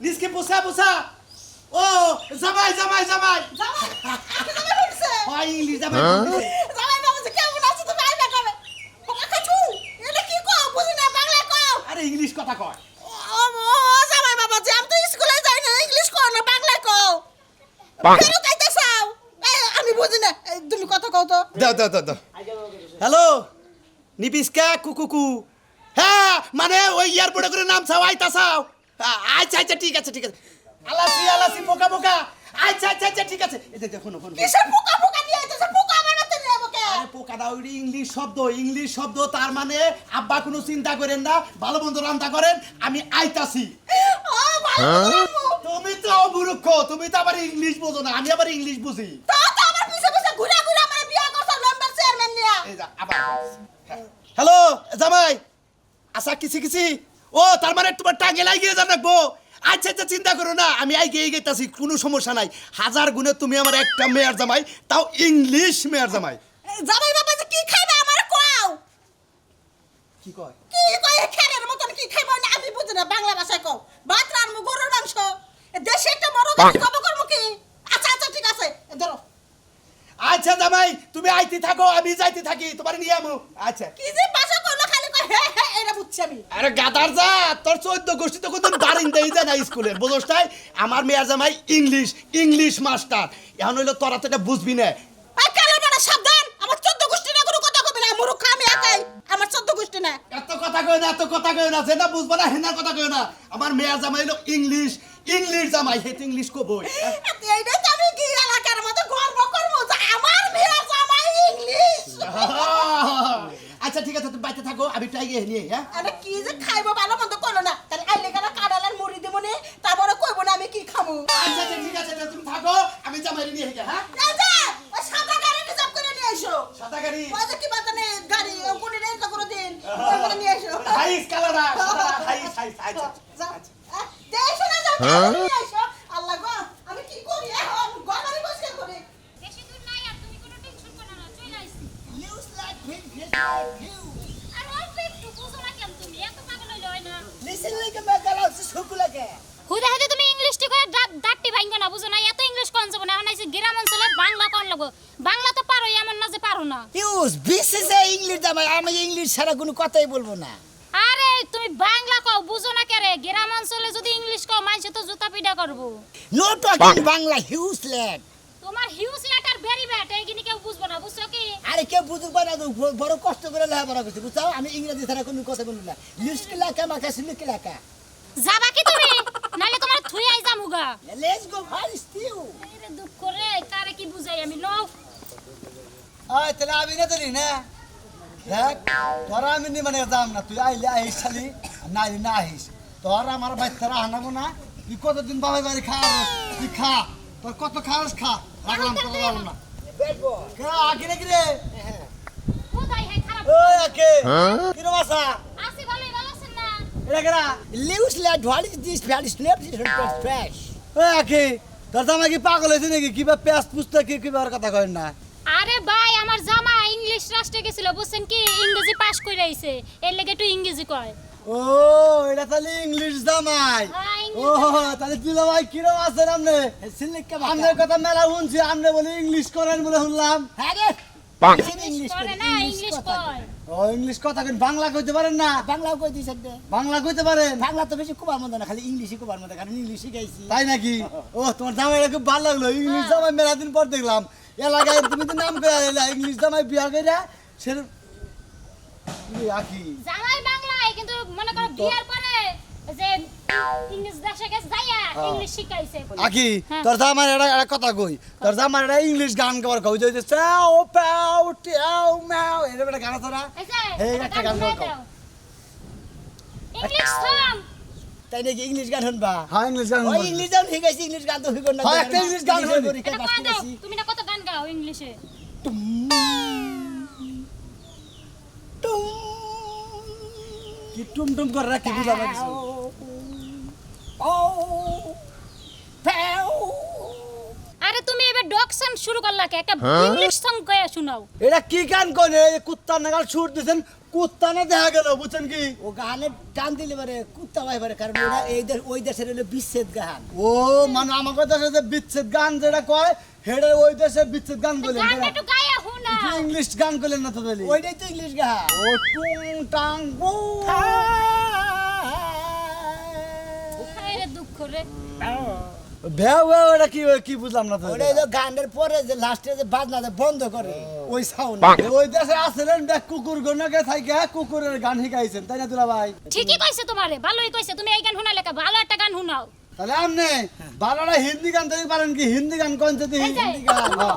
নিচকে পোষা পোষা ও জামাই জামাই জামাই জামাই জামাই বলছে হয় ইংলিশ জামাই বলছে। জামাই বাবা কেমন আছো তুমি আইবা কবে বাবা কাছু এটা কি কও বুঝি না বাংলা কও আরে ইংলিশ কথা কয় ও জামাই বাবা যে আমি তো স্কুলে যাই না ইংলিশ কও না বাংলা কও কেন কইতাছাও আমি বুঝি না তুমি কথা কও তো দাও দাও দাও হ্যালো নিবিস্কা কুকুকু হ্যাঁ মানে ওই এয়ারপোর্টে করে নাম চাও আইতা চাও আচ্ছা আচ্ছা ঠিক আছে ঠিক আছে আলাসি আলাসি পোকা পোকা আচ্ছা আচ্ছা আচ্ছা ঠিক আছে এই দেখো শোনো শোনো কিসের পোকা পোকা দিয়ে আইতাছ পোকা বানাতে নিয়ে আমাকে আরে পোকা দাও ইংলিশ শব্দ তার মানে আব্বা কোনো চিন্তা করেন না ভালো মন্দ রান্না করেন আমি আইতাছি ও ভালো তুমি তো মূর্খ তুমি তো আবার ইংলিশ বোঝো না আমি আবার ইংলিশ বুঝি তো আমার পিছে পিছে ঘুরে ঘুরে আমার বিয়া করছ মেম্বার চেয়ারম্যান নিয়া এই যা আবার হ্যালো জামাই আচ্ছা কিছি ও তার মানে তোমার টাঙ্গে লাগিয়ে যান রাখবো আচ্ছা আচ্ছা চিন্তা করো না আমি এগিয়ে গেতাছি কোনো সমস্যা নাই হাজার গুণে তুমি আমার একটা মেয়ের জামাই তাও ইংলিশ মেয়ের জামাই জামাই বাবা যে কি খাইবে আমার কও কি কয় কি কই খেরের মতন কি খাইবো না আমি বুঝি না বাংলা ভাষায় কও ভাত রান্না গরুর মাংস দেশে একটা বড় গাছ কবে করব কি আচ্ছা আচ্ছা ঠিক আছে ধরো আচ্ছা জামাই তুমি আইতে থাকো আমি যাইতে থাকি তোমার নিয়ে আমু আচ্ছা কি যে ভাষা কইলো খালি কই হে হে এটা বুঝছি আমি আরে গাদার যা তোর 14 গোষ্ঠী তো কোনদিন দাঁড়িন দেই যায় না স্কুলের বুঝছ তাই আমার মেয়ের জামাই ইংলিশ মাস্টার এখন হইলো তোরা তো এটা বুঝবি না আই কালে বড় সাবধান আমার 14 গোষ্ঠী না কোনো কথা কইবে না মূর্খ আমি একাই আমার 14 গোষ্ঠী না এত কথা কই না যেটা বুঝবো না হেনা কথা কই না আমার মেয়ের জামাই হলো ইংলিশ জামাই হেত ইংলিশ কবই এইটা তো আমি কি এলাকার মতো গর্ব করব যে আমার মেয়ে জামাই ইংলিশ আচ্ছা ঠিক আছে তুমি বাইতে থাকো আমি টাই গিয়ে নিয়ে হ্যাঁ আরে কি যে খাইবো ভালো মন্দ কইলো না তাহলে আইলে গেলা কাড়ালার মুড়ি দেবো নে তারপরে কইবো না আমি কি খাবো আচ্ছা ঠিক আছে তুমি থাকো আমি জামাই নিয়ে হে হ্যাঁ রাজা ওই সাদা গাড়ি রিজার্ভ করে নিয়ে এসো সাদা গাড়ি ওই যে কি বাতানে গাড়ি ও কোনে নেই তো কোনো দিন ওই করে নিয়ে এসো হাইস কালারা হাইস আচ্ছা যাও দেশে না যাও নিয়ে এসো আল্লাহ গো আমি কি করি এখন গলারি বসে করি বেশি দূর নাই আর তুমি কোনো টেনশন করো না চলে আইছি নিউজ লাইক ভিউ আর অল্প একটু বুঝো না কেন তুমি এত পাগল হইলে হয় না লিসেন লাইক আ বাগালা সুকুলাকে হুদা হুদা তুমি ইংলিশটি করে দাঁতটি ভাঙো না বুঝো না এত ইংলিশ কোন যাব না আনাইছি গ্রাম অঞ্চলে বাংলা কোন লাগো বাংলা তো পারো এমন না যে পারো না ইউজ বিশেষে ইংলিশ জামাই আমি ইংলিশ ছাড়া কোনো কথাই বলবো না আরে তুমি বাংলা কও বুঝো না কেরে গ্রাম অঞ্চলে যদি ইংলিশ কও মানছে তো জুতা পিটা করব no talking Bangla huge land তোমার হিউজ লেটার ভেরি ব্যাড এইগিনি কেউ বুঝবো না বুঝছো কি আরে কেউ বুঝুক না তো বড় কষ্ট করে লেখাপড়া করছি বুঝছো আমি ইংরেজি ছাড়া কোনো কথা বলবো না লিস্ট লেখা মাখা সিলিক লেখা যাবা কি তুমি নালে তোমার থুই আই যামুগা লেটস গো ফার স্টিউ আরে দুঃখ রে কারে কি বুঝাই আমি লও ওই তাহলে আমি না ধরি না দেখ তোরা আমি নি মানে যাম না তুই আইলে আইস খালি না আইলে না আইস তোর আমার বাচ্চারা আনাবো না তুই কতদিন বাবা বাড়ি খাওয়াস তুই খা তোর কত খাওয়াস খা রাখলাম তোর যাবো না আগে নাকি রে বুঝাই হে খারাপ ওই আকে কিরম আসা আসি ভালোই ভালো আছেন না এটা কেনা লিউজ land what is this valley snap fresh ওই আকে তোর জামা কি পাগল হয়েছে নাকি কিবা পেঁয়াজ পুস্তা কি কিবার কথা কয় না আরে ভাই আমার জামা ইংলিশ রাষ্ট্রে গেছিল বুঝছেন কি ইংরেজি পাস করে আইছে এর লাগি একটু ইংরেজি কয় ও এটা তাহলে ইংলিশ জামাই হ্যাঁ, ও ইংলিশ তাহলে তুই জামাই কিরম আছেন আপনি সিলিক কা আপনার কথা মেলা শুনছি আপনি বলে ইংলিশ করেন বলে শুনলাম হ্যাঁ রে ইংলিশ করে না ইংলিশ কয় ও ইংলিশ কথা কেন বাংলা কইতে পারেন না বাংলাও কই দিছ দে বাংলা কইতে পারেন বাংলা তো বেশি কুবার মতো না খালি ইংলিশই কুবার মতো কারণ ইংলিশই গাইছি তাই নাকি ও তোমার জামাইটা খুব ভালো লাগলো ইংলিশ জামাই মেলা দিন পর দেখলাম এলাকায় তুমি তো নাম করে আইলা ইংলিশ জামাই বিয়া কইরা সে আকি জামাই বাংলায় কিন্তু মনে করো বিয়ার পরে যে ইংলিশ দেশে গেছে যাইয়া ইংলিশ শিখাইছে আকি হ্যাঁ। তোর জামাই একটা কথা কই তোর জামাই একটা ইংলিশ গান গাওয়ার কই যে চাও পাও টিয়াও মাও এরকম একটা গান আছে না এই যে এই একটা গান গাও গাও। ইংলিশ সং তাই নাকি ইংলিশ গান শুনবা হ্যাঁ ইংলিশ গান ওই ইংলিশ গান ঠিক আছে ইংলিশ গান তো হইব না হ্যাঁ, একটা ইংলিশ গান হইবে। এটা কয় দাও তুমি না কত গান গাও ইংলিশে কি টুম টুম করে রাখি বুঝা পাচ্ছি ও প্যাও আরে তুমি এবার ডকশন শুরু করলা কে একটা ইংলিশ সং গায়ে শোনাও এটা কি গান কোনে এই কুত্তা নাগাল সুর দিছেন কুত্তা না দেখা গেল বুঝছেন কি ও গানে টান দিলে পারে কুত্তা ভাই পারে কারণ ওরা এই দেশ ওই দেশের হলো বিচ্ছেদ গান ও মানে আমাকে দেশে যে বিচ্ছেদ গান যেটা কয় হেডে ওই দেশের বিচ্ছেদ গান বলেন গানটা একটু গায়ে শোনা ইংলিশ গান বলেন না তো বলি ওইটাই তো ইংলিশ গান ও টুং টাং বু আরে দুঃখ রে ভেও ভেও এটা কি কি বুঝলাম না তো ওইটাই তো গানের পরে যে লাস্টে যে বাজনাতে বন্ধ করে ওই সাউন্ড ওই দেশে আসলেন দেখ কুকুর গণকে থাইকে কুকুরের গান শিখাইছেন তাই না দুলা ভাই ঠিকই কইছে তোমারে ভালোই কইছে তুমি এই গান শোনা লেখা ভালো একটা গান শোনাও তাহলে আপনি বারোটা হিন্দি গান তৈরি পারেন কি হিন্দি গান কোন যদি এই যে, হিন্দি গান হ্যাঁ।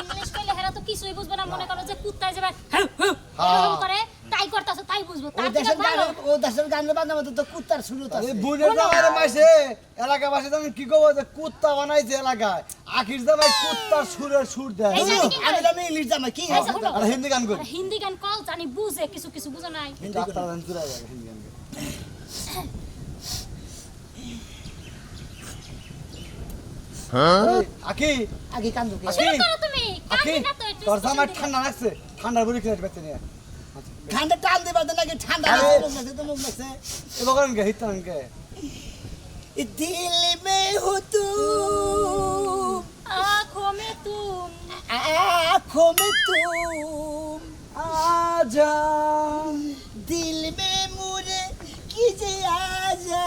ইংলিশ কইলে হেরা তো কিছুই বুঝবে না মনে করো যে কুত্তা যাবে হ্যাঁ। এরকম করে তাই করতেছে তাই বুঝবো ওই তার থেকে দেশের ভালো গানের ও দেশের গানের বাজনা মতো তো কুত্তার শুরু তো এই বুনের জামাইরে মাইছে এলাকাবাসী তখন কি কব যে কুত্তা বানাইছে এলাকায় আখির জামাই কুত্তার সুরের সুর দেয় এই যে, আমি ইংলিশ জামাই কি এই যে, শোনো। আর হিন্দি গান করি হিন্দি গান কল জানি বুঝে কিছু কিছু বুঝো নাই ডাক্তার গান চুরা যাবে হিন্দি গান এই, আখি আগে কান্দু কে শুরু করো তুমি আখি কাঁদি না তো একটু তোর জামাই শুনতে ঠান্ডা লাগছে ঠান্ডার বুড়ি খেলে বেঁচে নিয়ে ঠান্ডা টান দিবা তো নাকি ঠান্ডা আরে। লাগছে তো মুখ লাগছে এবার করেন কে হিতান কে दिल में हो तू आँखों में तुम आँखों में तुम आजा दिल में मुझे कीजे आजा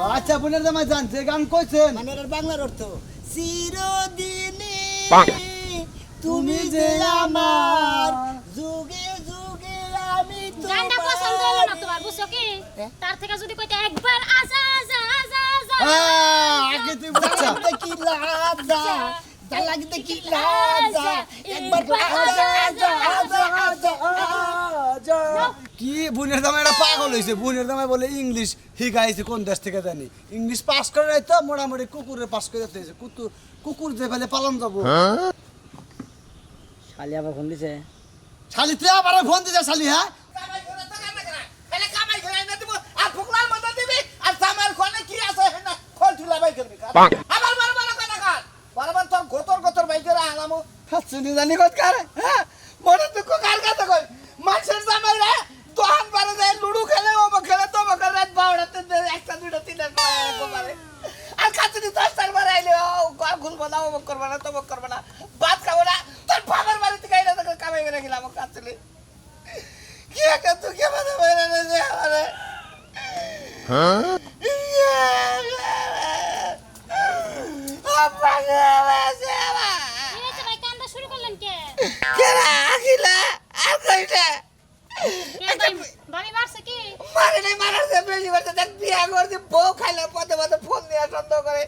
আচ্ছা বোনের জামাই জানছে গান কইছেন মানে এর বাংলার অর্থ চিরদিনে তুমি যে আমার যুগে যুগে আমি গানটা পছন্দ হলো না তোমার বুঝছো কি তার থেকে যদি কইতে একবার আজা আজা আজা আজা আগে তুই বুঝছা কি লাজা লাগতে কি লাজা একবার আজা আজা আজা আজা কি বোনের জামাই এটা পাগল হয়েছে বোনের জামাই বলে ইংলিশ শিখাইছে কোন দেশ থেকে জানি ইংলিশ পাস করে নাই তো মোটামুটি কুকুরে পাস করে দিয়েছে কুকুর যে ফেলে পালন যাবো শালি আবার ফোন দিছে শালি তুই আবার ফোন দিতে শালি হ্যাঁ শুনি জানি কত কার হ্যাঁ মনে দুঃখ কার কাছে কই মানুষের জামাই রে দোকান পারে যায় লুডু খেলে ও খেলে তো মকর রাত 12টাতে একটা দুইটা তিনটা করে আর কাছে দি 10টার বারে আইলে ও ঘর খুলবো না ও করব না তো করব না ভাত খাবো না তোর বাবার বাড়িতে গাইরা তো কামাই করে গেলাম কাছে কি একটা তুই কে মানে বাইরে রে আরে হ্যাঁ আপা রে এই যে ভাই কান্দা শুরু করলেন কে কেরা আগিলা আর কইটা কে ভাই ভাবি মারছে কি মারে নাই মারার যে বেশি করতে দেখ বিয়া করতে বউ খাইলে পদে পদে ফোন দিয়ে সন্দেহ করে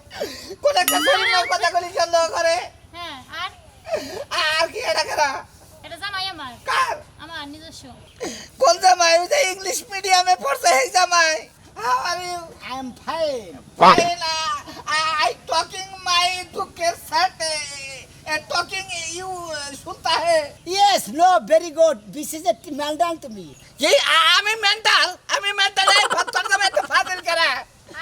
কোন একটা শরীরের কথা কলি সন্দেহ করে হ্যাঁ আর আর কি এটা কেরা এটা জামাই আমার কার আমার নিজস্ব কোন জামাই ওই যে ইংলিশ মিডিয়ামে পড়ছে এই জামাই how are you I am fine ফাইনা আই টকিং মাই দুঃখের সাথে টকিং ইউ শুনতা হে Yes, no, very good. This is a meltdown to me. কি আমি মেন্টাল এই ফতর জামাই তো ফাজিল করে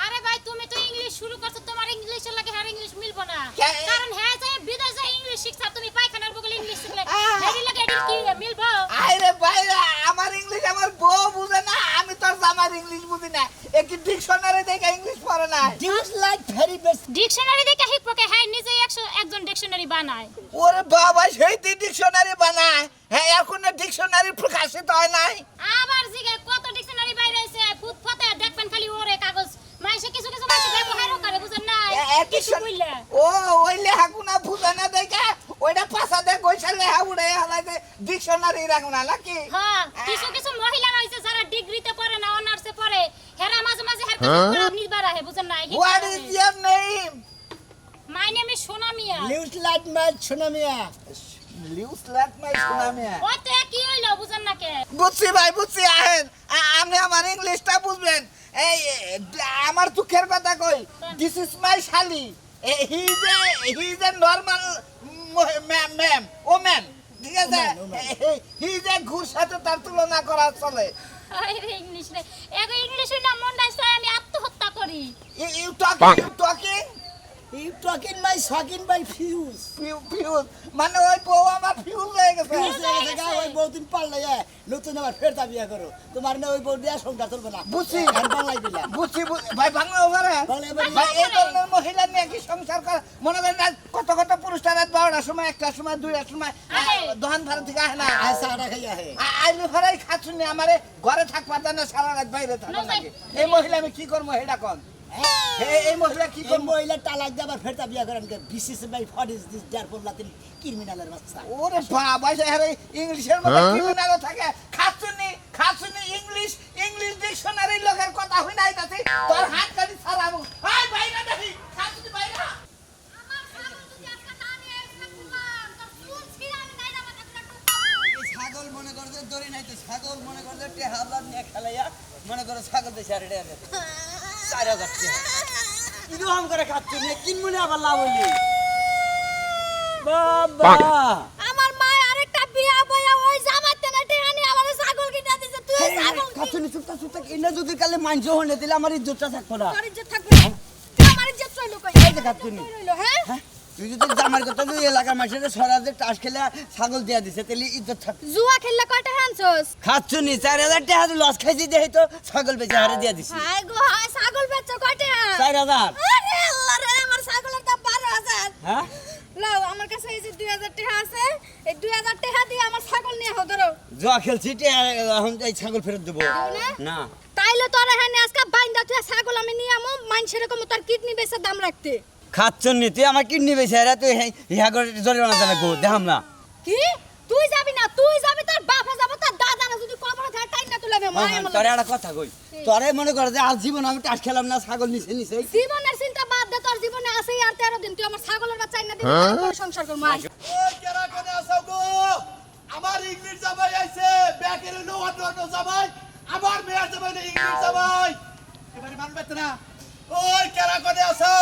আরে ভাই তুমি তো ইংলিশ শুরু করছো তোমার ইংলিশের লাগে আর ইংলিশ মিলবো না কে- কারণ হ্যাঁ যে বিদেশ যায় ইংলিশ শিখছা তুমি পায়খানার বগলে ইংলিশ শিখলে হেরি লাগে এটি কি মিলবো আরে ভাইরা আমার ইংলিশ আমার বউ বুঝে না আমি তোর জামার ইংলিশ বুঝি না একই ডিকশনারি দেখে ইংলিশ পড়ে না Do you like very best? Dictionary দেখে শিখবকে হ্যাঁ নিজেই একজন ডিকশনারি বানায় ওরে বাবা সেই ডিকশনারি বানায় হ্যাঁ এখন ডিকশনারি প্রকাশিত হয় নাই আবার জিগে কত ডিকশনারি বাইরে আছে ফুট ফতে দেখবেন খালি ওরে কাগজ মাইসে কিছু কিছু মাইসে ব্যবহারও করে বুঝেন না কিছু বললে ও ওই লেখাগুনা বুঝে না দেখে ওইটা পাশা দেখ ওইসা লেখা উড়ে হালাইতে ডিকশনারি রাখো না নাকি হ্যাঁ কিছু কিছু মহিলা রয়েছে যারা ডিগ্রিতে পড়ে না অনার্সে পড়ে হেরা মাঝে মাঝে হের কাছে নির্বার আহে বুঝেন না what is your name my name is Sona Mia Lives like my Shonamia. Lives let my সুনামে ওই তো কি হইলো বুঝেন না কে বুঝছি ভাই বুঝছি আহেন আপনি আমার ইংলিশটা বুঝবেন এই আমার দুঃখের কথা কই দিস ইজ মাই শালি he is a normal ma'am woman ঠিক আছে হি ইজ এ ঘুর সাথে তার তুলনা করা চলে আরে ইংলিশ রে এগো ইংলিশ না মন নাই আমি আত্মহত্যা করি you talking you talking my shocking my fuse fuse মানে ওই বউ আমার ফিউজ হয়ে গেছে ওই বহুদিন পাল্লাই নতুন আবার ফের বিয়া করো তোমার না ওই বউ দিয়া সংসার চলবে না বুঝছি। আর বাংলাই দিলাম বুঝছি ভাই বাংলা ওভারে বাংলা এবারে ভাই এই ধরনের মহিলা নিয়ে কি সংসার করে মনে করেন না কত কত পুরুষটা রাত 12টার সময় 1টার সময় 2টার সময় দোকান ভাড়া থেকে আসে না আর চাটা খাইয়া হে আইলে ভাড়াই খাচ্ছুনি আমারে ঘরে থাকবা দেন না সারা রাত বাইরে থাকা লাগে এই মহিলা আমি কি করবো হেডা কোন এই মহিলা কি এই করবো মহিলা তালাক দিয়ে আবার ফেরতা বিয়া করেন basis by what is this therefore Latin ক্রিমিনালের বাচ্চা ওরে বাবা আরে ইংলিশের মধ্যে ক্রিমিনাল থাকে খাচ্ছুনি ইংলিশ ডিকশনারি লোকের কথা হই নাই তাতে তোর হাত কাটি ছাড়াবো আয় বাইরে দেখি খাচ্ছুনি বাইরে আমার ছাগল যদি আজকে না নিয়ে এসে কুমার তোর চুল ছিঁড়ে আমি গাইনা মাথা করে টুকটাবো ছাগল মনে করছে দড়ি নাই তো ছাগল মনে করছে টেহাবলার নিয়ে খেলাইয়া মনে করো ছাগল দেশে আর এটা 4000 টাকা কিরকম করে খাচ্ছি না কিন মনে আবার লাভ হইলি বাবা আমার মা আরেকটা বিয়া বইয়া ওই জামাতে না টেহানি আমার ছাগল কিনা দিছে তুই ছাগল খাচ্ছি চুপটা এনে যদি কালে মাংস হনে দিলে আমার ইজ্জতটা থাকতো না তোর ইজ্জত থাকবে না তুই আমার ইজ্জত চইলো কই এই যে খাচ্ছি রইলো হ্যাঁ তুই যদি জামার কথা তুই এলাকার মানুষের সরাজে টাস খেলে ছাগল দিয়া দিছে তাহলে ইজ্জত থাকতো জুয়া খেললে কয়টা হানছস খাচ্ছি 4000 টাকা লস খাইছি দেখি তো ছাগল বেচে হারে দিয়া দিছি হাই গো হাই ছাগল বেচছো কয়টা 4000 আরে আল্লাহ রে আমার ছাগলের দাম 12000 হ্যাঁ লাও আমার কাছে এই যে 2000 টাকা আছে এই 2000 টাকা দিয়ে আমার ছাগল নিয়ে হও ধরো জুয়া খেলছি এখন এই ছাগল ফেরত দেবো না? না তাইলে তোর এখানে আজকে বাইন্দা তুই ছাগল আমি নিয়ে আমু মানুষের কম তোর কিডনি বেচে দাম রাখতে খাচ্ছনি তুই আমার কিডনি বেচে হারে তুই ইহা করে জরিমানা জানা গো দেখাম না কি তুই যাবি না তুই যাবি তোর বাপে যাব তোর দাদা না যদি কবর ধরে টাইম না তুলে মা এমন তোরে একটা কথা কই তোরে মনে করে যে আজ জীবন আমি টাস খেলাম না ছাগল নিছে জীবনের চিন্তা বাদ দে তোর জীবনে আছে আর 13 দিন তুই আমার ছাগলের বাচ্চা না দিবি তারপর সংসার করব আয় ওই কেরা কোনে আছো গো আমার ইংলিশ জামাই আইছে ব্যাকের নো অটো জামাই আমার মেয়ের জামাই না ইংলিশ জামাই এবারে মানবে না ওই কেরা কোনে আছো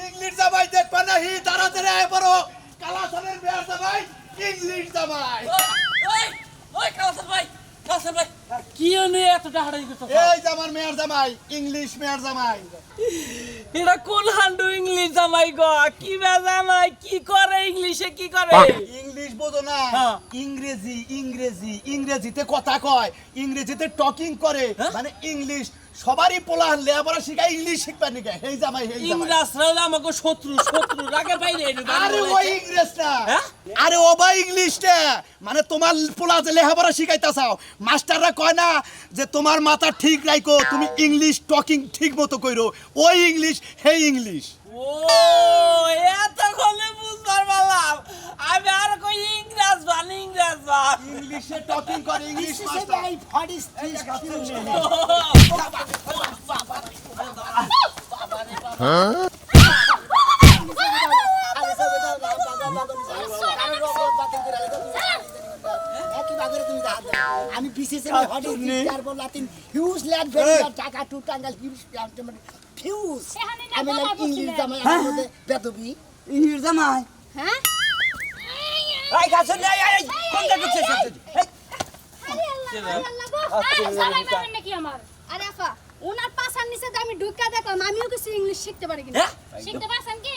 ইংলিশ জামাই দেখবা নাহি দাঁড়াতে রে বড় কালাসনের মেয়ের জামাই ইংলিশ জামাই কি নিয়ে এতটা হারাই গেছো এই যে আমার মেয়ের জামাই ইংলিশ মেয়ের জামাই এটা কোন হান্ডু ইংলিশ জামাই গো কি বে জামাই কি করে ইংলিশে কি করে ইংলিশ বোঝো না হ্যাঁ। ইংরেজিতে কথা কয় ইংরেজিতে টকিং করে মানে ইংলিশ সবারই পোলা লেখাপড়া শিখায় ইংলিশ শিখবা নিকে এই জামাই ইংরেজরা হলো আমাকে শত্রু রাগে বাইরে আরে ওই ইংরেজ না হ্যাঁ? আরে ও ভাই ইংলিশটা মানে তোমার পোলা যে লেখাপড়া শিখাইতা চাও মাস্টাররা কয় না যে তোমার মাথা ঠিক রাখো তুমি ইংলিশ টকিং ঠিক মতো কইরো ওই ইংলিশ হেই ইংলিশ ও এত কলে বুঝবার পারলাম আমি আর কই ইংরেজ বান ইংলিশে টকিং করে English basis master by what is this আমি basis by what is this therefore Latin huge land very টাকা টু টাঙ্গাল হিউজ ফিউজ আমি লাইক ইংলিশ জামাই আমার মধ্যে বেদবি ইংলিশ জামাই হ্যাঁ এই খাচ্ছনি এই কোনটা ঢুকছে আরে আল্লাহ গো আরে জামাই মারবেন নাকি আমার আরে আফা ওনার পাছার নিচে তো আমি ঢুকা দেখলাম আমিও কিছু ইংলিশ শিখতে পারি কিনা শিখতে পারছেন কি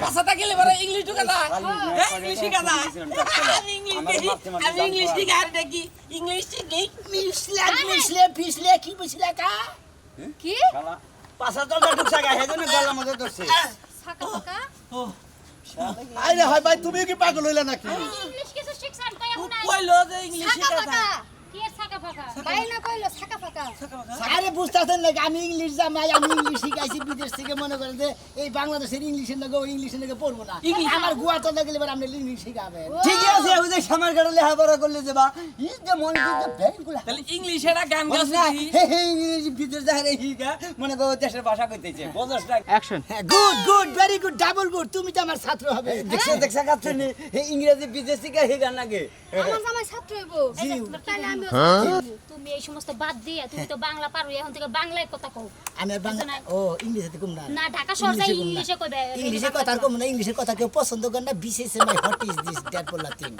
ভাষাটা গেলে বড় ইংলিশ ঢুকে যায় ইংলিশ শিখা যায় আমি ইংলিশ শিখা আর দেখি ইংলিশ শিখি মিশলে কি বুঝলে কা কি পাছা তো ঢুকছে গা হেজনে গলার মধ্যে ধরছে ছাকা ফাকা আরে হয় ভাই তুমি কি পাগল হইলা নাকি ইংলিশ কিছু শিখছেন কই এখন নাই কইলো যে ইংলিশ ছাকা শিখা ফাকা যায় কি এর ছাকা ফাকা ভাই না কইলো ছাকা ফাকা আরে বুঝতেছেন না আমি ইংলিশ জামাই আমি ইংলিশ শিখাইছি বিদেশ থেকে মনে করেন যে এই বাংলাদেশের ইংলিশের লগে ওই ইংলিশের লগে পড়বো না আমার গুয়াতে লাগলে এবার আপনি ইংলিশ শিখাবেন ঠিক আছে ওই যে সামার কাটা লেখাপড়া করলে যাবা ইজ দ্য মন ইজ দ্য ভেরি গুড তাহলে ইংলিশে একটা গান গাইছি ইংরেজি ভিতর যাহারে হিগা মনে করো দেশের ভাষা কইতেছে বুঝছস না good very good double good তুমি তো আমার ছাত্র হবে দেখছ খাচ্ছনি ইংরেজি বিদেশি কা হিগা নাগে আমার জামাই ছাত্র হইব তাহলে আমি তুমি এই সমস্ত বাদ দিয়ে তুমি তো বাংলা পারো এখন থেকে বাংলায় কথা কও আমি বাংলা ও ইংলিশে কম না না ঢাকা শহর যাই ইংলিশে কইবে ইংলিশের কথা কম না ইংলিশের কথা কেউ পছন্দ করে না বিশেষ হোয়াট ইজ দিস দ্যাট বলাতিন